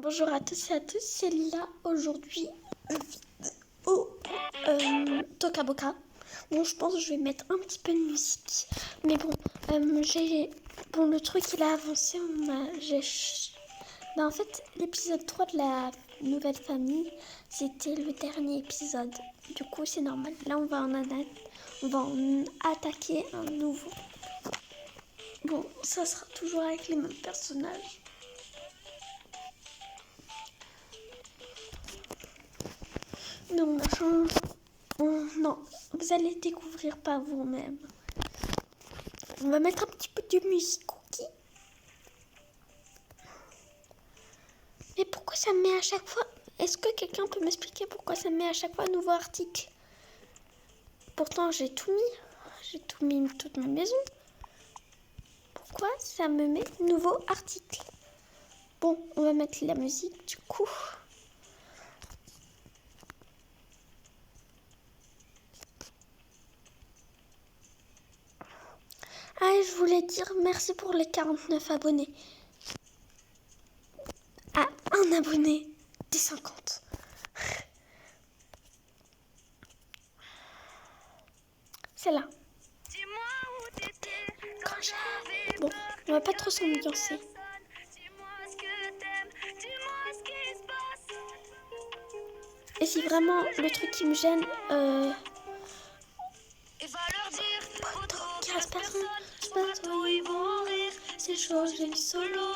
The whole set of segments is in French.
Bonjour à tous et à tous, c'est Lila. Aujourd'hui, au Toca Boca. Bon, je pense que je vais mettre un petit peu de musique. Mais bon, le truc il a avancé. En fait, l'épisode 3 de la nouvelle famille, c'était le dernier épisode. Du coup, c'est normal. Là, on va en attaquer un nouveau. Bon, ça sera toujours avec les mêmes personnages. Mais on a changé. Non, vous allez découvrir par vous-même. On va mettre un petit peu de musique, ok? Mais pourquoi ça me met à chaque fois? Est-ce que quelqu'un peut m'expliquer pourquoi ça me met à chaque fois un nouveau article? Pourtant, j'ai tout mis. J'ai tout mis, toute ma maison. Pourquoi ça me met nouveau article? Bon, on va mettre la musique du coup. Ah, et je voulais dire merci pour les 49 abonnés. Ah, un abonné des 50. C'est là. Quand j'avais... Bon, on va pas trop s'ambiancer. Et si vraiment le truc qui me gêne, qui reste personne, ils vont rire, c'est chaud, j'ai mis solo.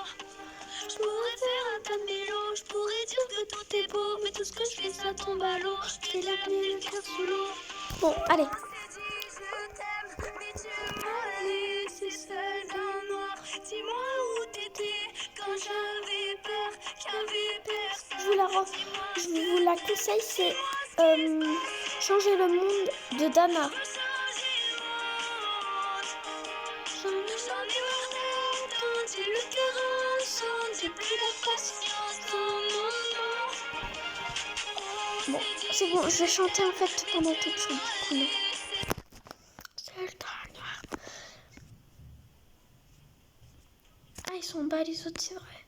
Je pourrais faire un tas de mélos, je pourrais dire que tout est beau, mais tout ce que je fais ça tombe à l'eau. Je fais la nuit, le cœur sous l'eau. Bon, allez. C'est seul dans le noir. Dis-moi où t'étais quand j'avais peur, j'avais peur. Je vous la conseille, c'est Changer le monde de Dana. Le cœur ensemble, j'ai plus la patience. Bon, c'est bon, je vais chanter en fait pendant tout le chant. Du coup, c'est le temps noir. Ah, ils sont bas les autres, c'est vrai.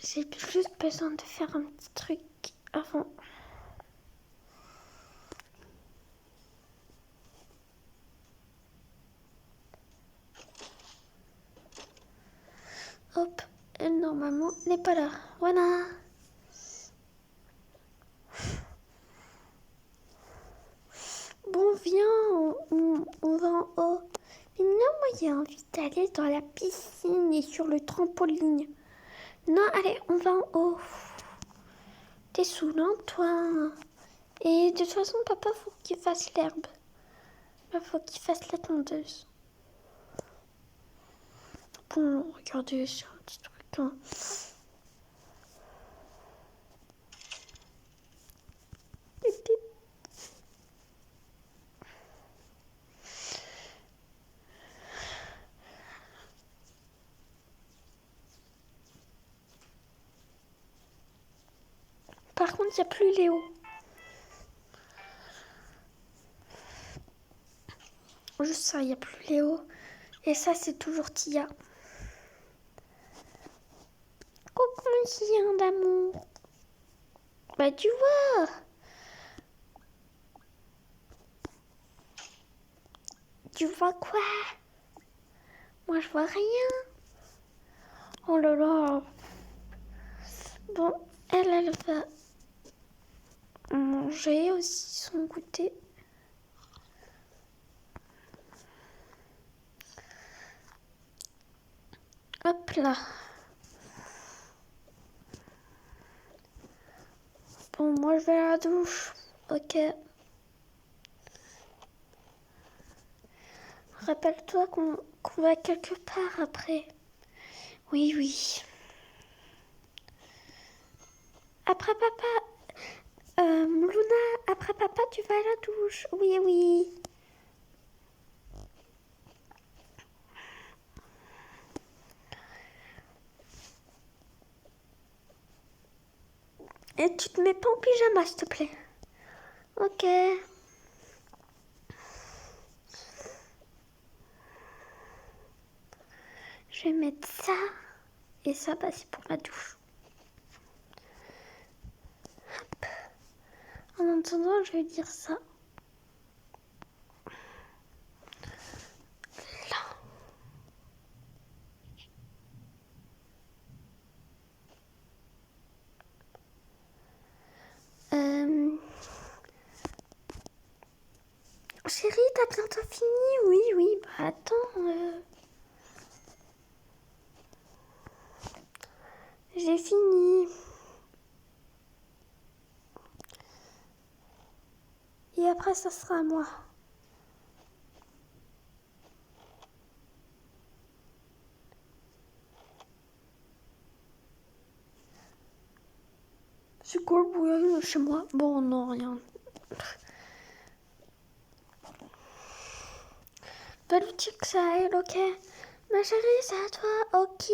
J'ai juste besoin de faire un petit truc avant. Hop, elle normalement n'est pas là. Voilà. Bon, viens, on va en haut. Mais non, moi j'ai envie d'aller dans la piscine et sur le trampoline. Non, allez, on va en haut. T'es saoulant, toi. Et de toute façon, papa, faut qu'il fasse l'herbe. Faut qu'il fasse la tondeuse. Bon, regardez, c'est un petit truc. Hein. Par contre, il n'y a plus Léo. Juste ça, il n'y a plus Léo. Et ça, c'est toujours Tia. Coucou, mon chien d'amour. Bah, tu vois. Tu vois quoi? Moi, je vois rien. Oh là là. Bon, elle va manger aussi son goûter. Hop là. Bon, moi, je vais à la douche. Ok. Rappelle-toi qu'on va quelque part après. Oui, oui. Après papa, Luna, après papa, tu vas à la douche. Oui, oui. Et tu te mets pas en pyjama, s'il te plaît. Ok. Je vais mettre ça. Et ça, bah, c'est pour la douche. Hop. En attendant, je vais dire ça. Là. Chérie, t'as bientôt fini? Oui, oui, bah attends. J'ai fini. Et après, ça sera à moi. C'est quoi le bruit chez moi? Bon, non, rien. Va lui dire que ça aille, ok? Ma chérie, c'est à toi, ok.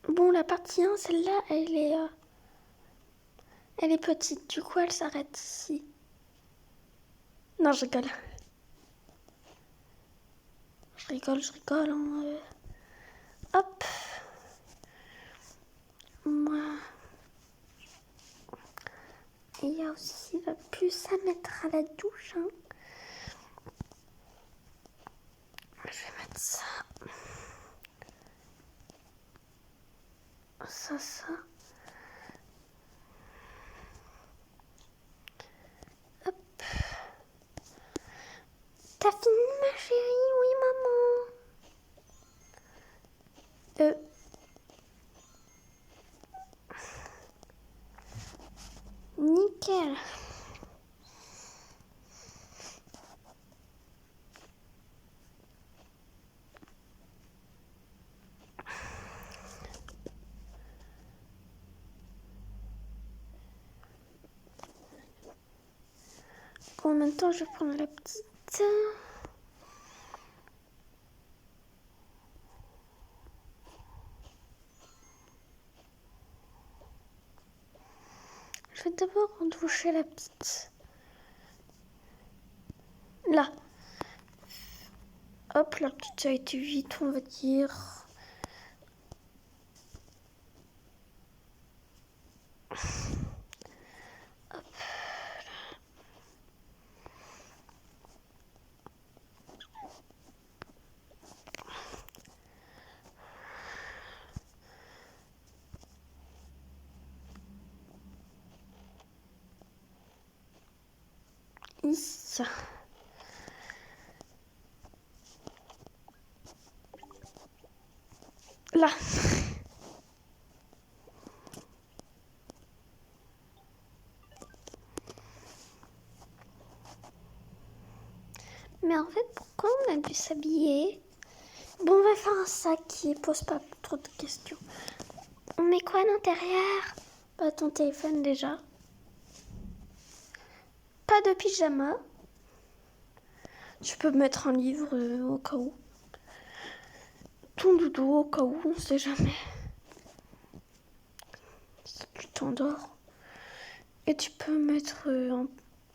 Bon, la partie 1, celle-là, elle est petite. Du coup, elle s'arrête ici. Non, je rigole. Je rigole. Hein. Hop. Moi. Et il y a aussi le plus à mettre à la douche. Hein. Je vais mettre ça. Ça. Hop. T'as fini, ma chérie? Oui, maman. Nickel. Bon, en même temps, je vais prendre la petite. Je vais d'abord doucher la petite. Là. Hop, la petite a été vite, on va dire. Hop. Ici. Là. Mais en fait, pourquoi on a dû s'habiller? Bon, on va faire un sac qui pose pas trop de questions. On met quoi à l'intérieur? Pas ton téléphone déjà. Pas de pyjama. Tu peux mettre un livre au cas où. Ton doudou au cas où, on sait jamais. Si tu t'endors. Et tu peux mettre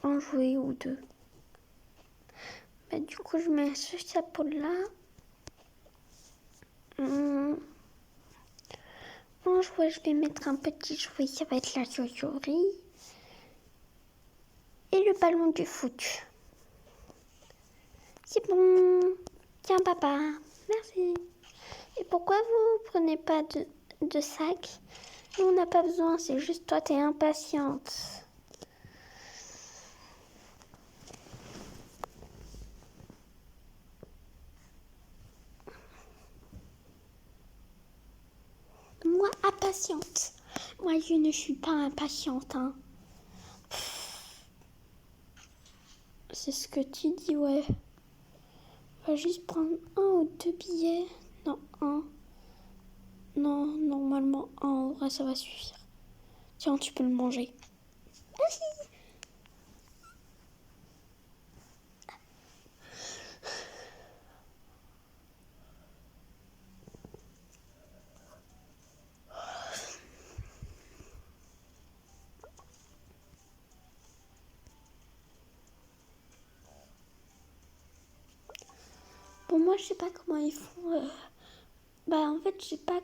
un jouet ou deux. Bah, du coup, je mets ce chapeau-là. En jouet, je vais mettre un petit jouet, ça va être la chauve-souris. Et le ballon du foot. C'est bon. Tiens, papa. Merci. Et pourquoi vous prenez pas de sac? Nous, on n'a pas besoin, c'est juste toi, t'es impatiente. Moi, impatiente. Moi, je ne suis pas impatiente, hein. C'est ce que tu dis, ouais. On va juste prendre un ou deux billets. Non, un. Non, normalement, un. En vrai, ça va suffire. Tiens, tu peux le manger. Merci. Pour moi, je sais pas comment ils font. En fait, je sais pas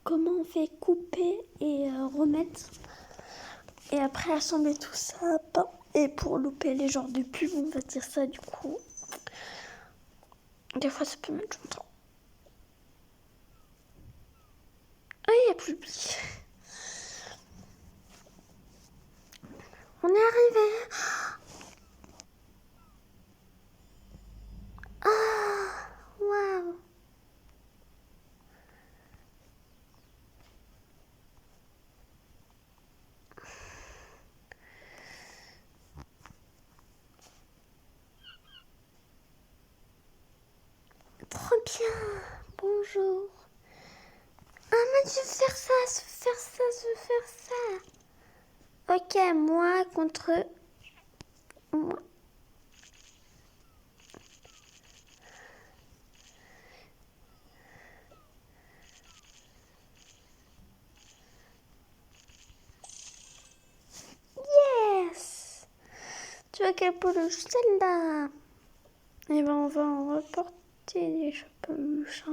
comment on fait couper et remettre. Et après assembler tout ça. Et pour louper les genres de pub, on va dire ça du coup. Des fois, ça peut mettre longtemps. Ah, il n'y a plus de billes. On est arrivé. Ah, waouh. Trop bien. Bonjour. Ah, mais je veux faire ça, je veux faire ça, je veux faire ça. Ok, moi contre moi. Yes. Tu vois quelle peluche celle-là? Et ben on va en reporter des peluches.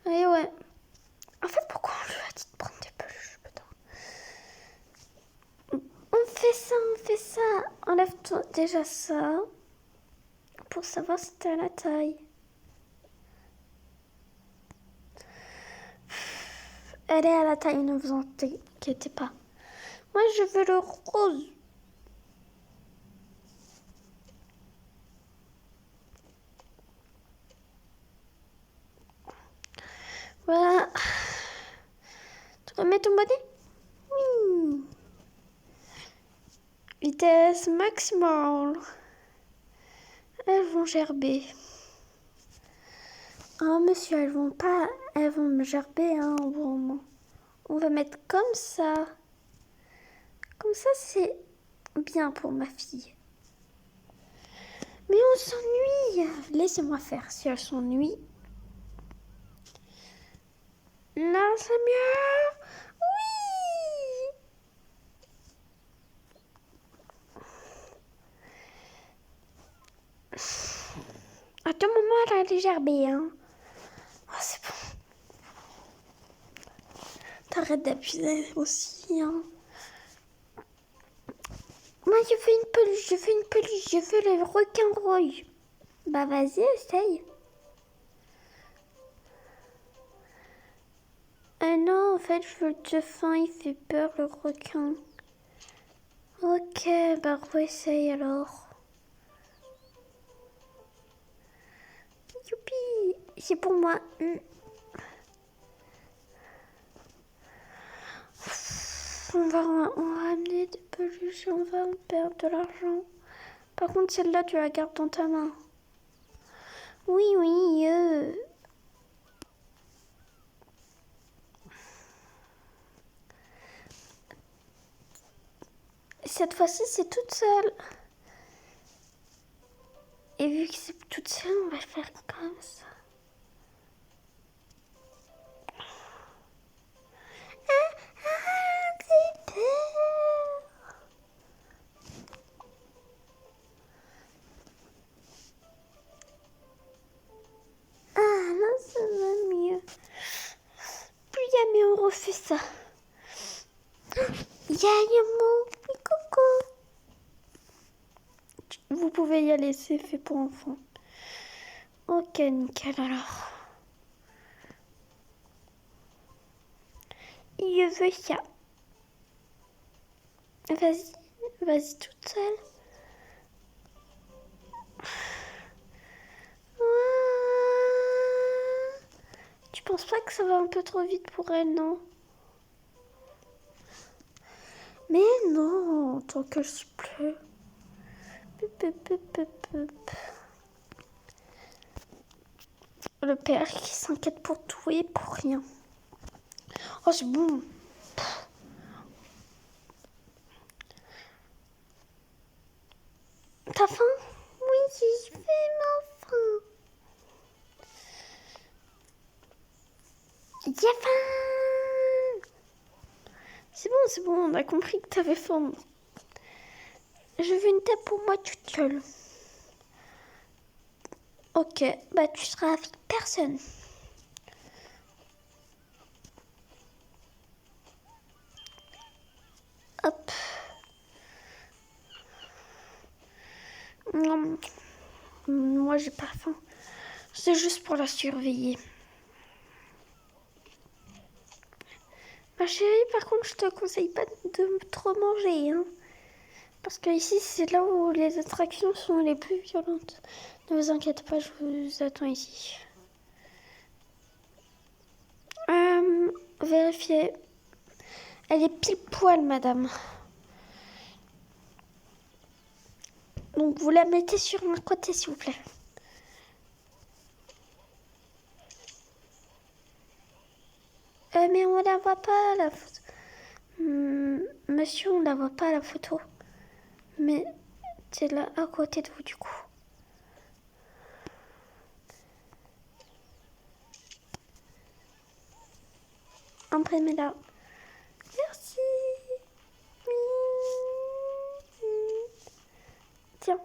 Et ouais. En fait, pourquoi on lui a dit de prendre des peluches, putain? On fait ça. Enlève-toi déjà ça. Pour savoir si t'as la taille. Elle est à la taille, ne vous inquiétez pas. Moi, je veux le rose. Voilà. Tu remets ton bonnet? Oui. Vitesse maximale. Elles vont gerber. Oh monsieur, elles vont me gerber, hein, vraiment. On va mettre comme ça. Comme ça, c'est bien pour ma fille. Mais on s'ennuie. Laissez-moi faire si elle s'ennuie. Là, c'est mieux. Oui. À tout moment, elle a déjà gerbé, hein. Oh, c'est bon. T'arrêtes d'appuyer aussi, hein. Moi, je veux une peluche, je veux le requin rouge. Bah, vas-y, essaye. Ah non, en fait, je veux le dauphin, il fait peur, le requin. Ok, bah, réessaye alors. Youpi, c'est pour moi. On va amener des peluches et on va en perdre de l'argent. Par contre, celle-là, tu la gardes dans ta main. Oui, oui, Cette fois-ci, c'est toute seule. Et vu que c'est toute seule, on va le faire comme ça. J'ai peur. Ah, là, ça va mieux. Plus jamais on refait ça. Yayamo, oui, coucou. Vous pouvez y aller, c'est fait pour enfants. Ok, nickel alors. Je veux ça. Vas-y toute seule. Tu penses pas que ça va un peu trop vite pour elle, non? Mais non, tant qu'elle se plaît. Le père qui s'inquiète pour tout et pour rien. Oh, c'est bon. T'as faim? Oui, je fais ma faim. J'ai faim. C'est bon, on a compris que t'avais faim. Je veux une table pour moi toute seule. Ok, bah tu seras avec personne. Hop. Non, moi j'ai pas faim. C'est juste pour la surveiller. Ma chérie, par contre, je te conseille pas de trop manger, hein. Parce que ici, c'est là où les attractions sont les plus violentes. Ne vous inquiétez pas, je vous attends ici. Vérifiez. Elle est pile poil, madame. Donc, vous la mettez sur un côté, s'il vous plaît. Mais on la voit pas, la photo. Monsieur, on la voit pas, la photo. Mais c'est là, à côté de vous, du coup. Imprimez-la. Merci. Tiens.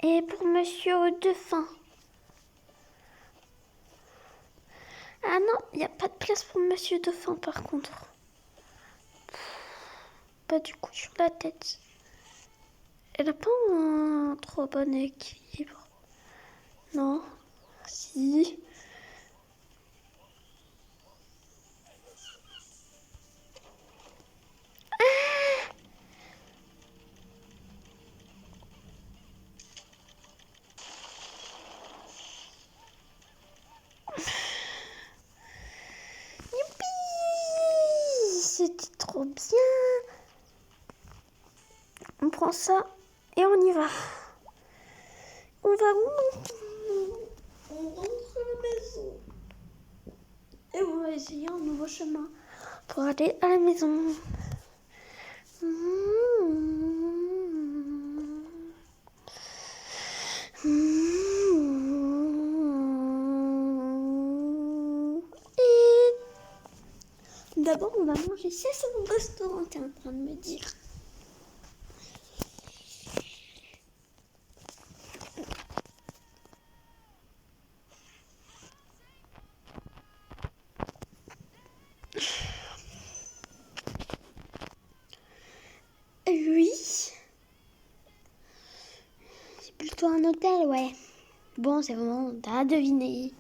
Et pour Monsieur Dauphin. Ah non, il n'y a pas de place pour Monsieur Dauphin par contre. Pas du coup sur la tête. Elle n'a pas un trop bon équilibre. Non. Si. C'était trop bien. On prend ça et on y va. On va où? On rentre à la maison. Et on va essayer un nouveau chemin pour aller à la maison. Et d'abord, on va manger. C'est mon restaurant, t'es en train de me dire. Oui. C'est plutôt un hôtel, ouais. Bon, c'est vraiment à deviner.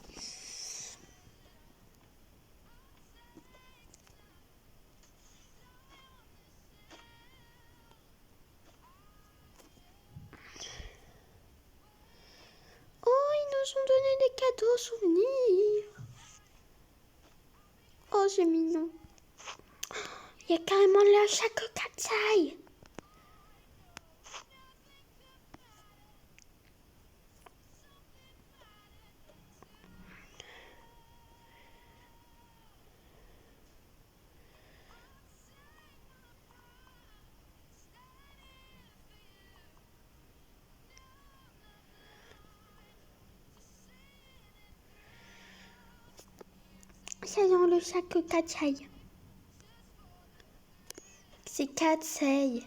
Oh, ils nous ont donné des cadeaux souvenirs. Oh, c'est mignon. Il y a carrément la chaque Katsai. C'est dans le sac Katsai. C'est Katsai.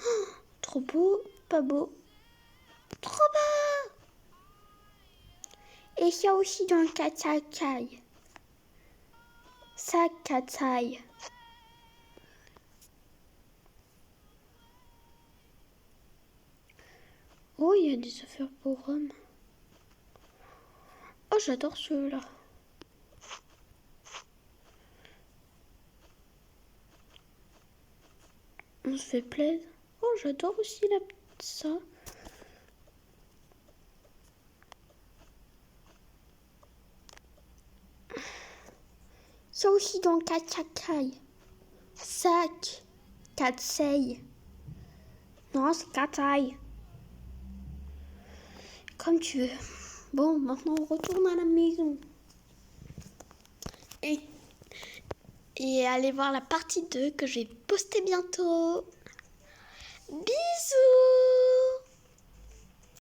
Oh, trop beau, pas beau. Trop beau. Et il y a aussi dans le Katsai. Sac Katsai. Oh, il y a des affaires pour hommes. Oh, j'adore ceux-là. On se fait plaisir. Oh, j'adore aussi ça. Ça aussi dans le Katsai. Sac Katsai. Non, c'est Katsai. Comme tu veux. Bon, maintenant on retourne à la maison. Et allez voir la partie 2 que je vais poster bientôt.